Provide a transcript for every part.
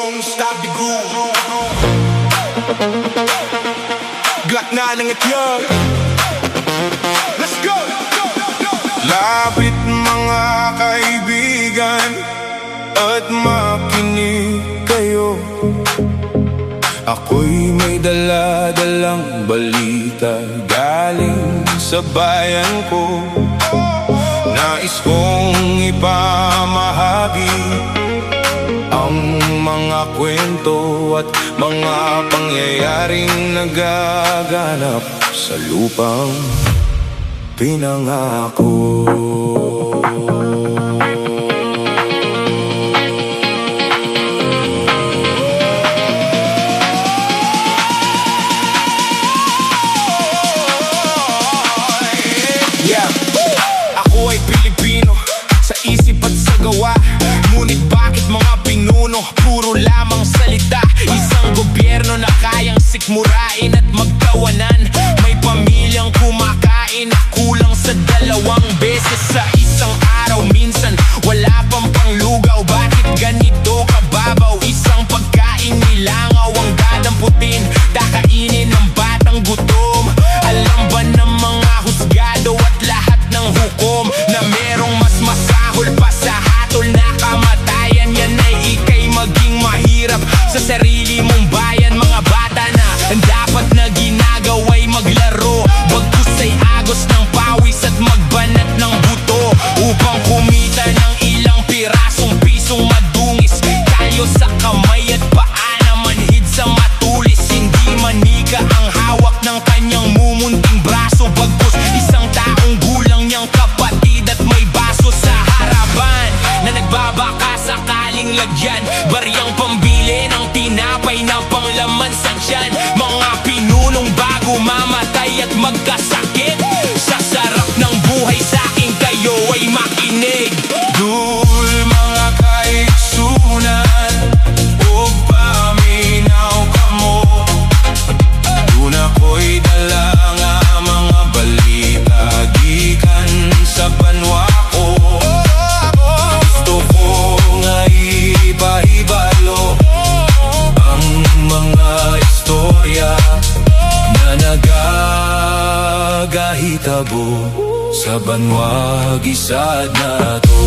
don't stop the groove. Glock 9 ang ityag. Let's go! Lapit mga kaibigan at makinig kayo. Ako'y may dala-dalang balita galing sa bayan ko. Nais kong ipamahagi ang mga kwento at mga pangyayaring nagaganap sa lupang pinangako. Ako ay Pilipino sa isip at sa gawa. Ngunit bakit mga pinuno puro lamang salita? Isang gobyerno na kayang sikmurain at magtawanan. May pamilyang kumakain na kulang sa 2 beses sa isang araw. Minsan wala pang panglugaw. Bakit ganito kababaw? Isang pagkain nilangaw ang dadamputin, kakainin ng batang gutom. Alam ba ng mga husgado at lahat ng hukom na merong mas masahol pa sa hatol na kamatayan? Yan ay ika'y maging mahirap sa sarili mong bayan. Mga bata na ang dapat na ginagawa'y maglaro, bagkus ay agos ng pawis at magbanat ng buto upang kumita ng ilang pirasong pisong madungis. Kalyo sa kamay at paa na manhid sa matulis. Hindi manika ang hawak ng kanyang mumunting braso, bagkus isang taong gulang niyang kapatid at may baso sa harapan na nagbabaka sakaling lagyan bariyang pambili ng tinapay na panglaman sa tiyan. Mga pinunong bago mamatay at magkasakit, sa sarap ng buhay sa'king kayo ay makinig. Dul mga kaigsunan, huwag paminaw ka mo. Dun ako'y dala nga mga balita gikan sa banwa ko. Gusto ko nga ipahibalo ang mga istorya na nagagahitabo sa banwa gisad na to.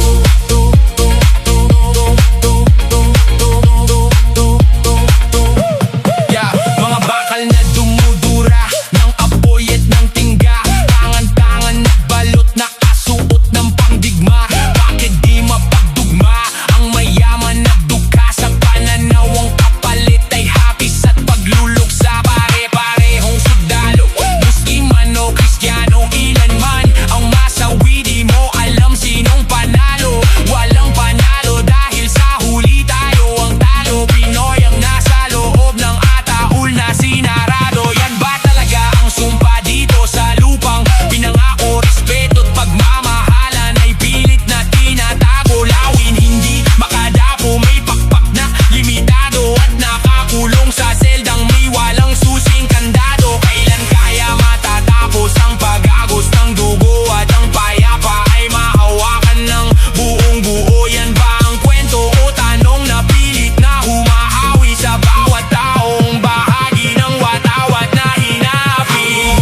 Mga bakal na dumudura ng apoy at ng tingga, tangan-tangan na balot na kasuot ng pangdigma. Bakit di mapagdugma ang mayaman na duka sa pananaw? Ang kapalit ay hapis at pagluluksa. Pare-parehong sundalo, Musliman o Kristiyano, ilan man ang masawi, di mo alam sinong panalo. Walang panalo dahil sa huli tayo ang talo. Pinoy ang nasa loob ng ataul na sinarado. Yan ba talaga ang sumpa dito sa lupang pinangako? Respeto at pagmamahalan ay pilit na tinatago. Lawin hindi makadapo, may pakpak na limitado at nakakulong sa seldang may walang susing kandado. Kailan kaya matatapos ang pag-agos ng dugo at ang payapa ay mahawakan ng buong buo? Yan ba ang kwento o tanong na pilit na humahawi sa bawat taong bahagi ng watawat na hinapi?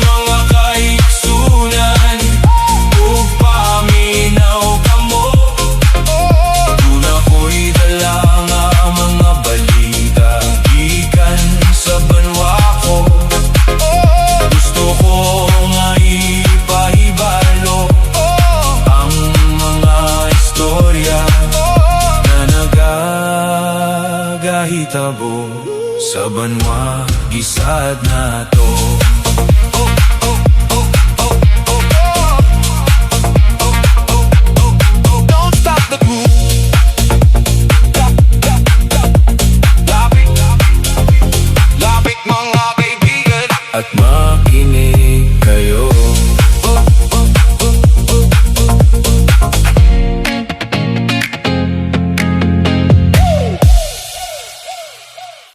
Mga kaigsunan, huwag paminaw ka mo. Dun ako'y dala nga mga balita gikan sa banwa ko. Gusto ko nga ipahibalo ang mga istorya na nagagahitabo sa banwa gisad na to.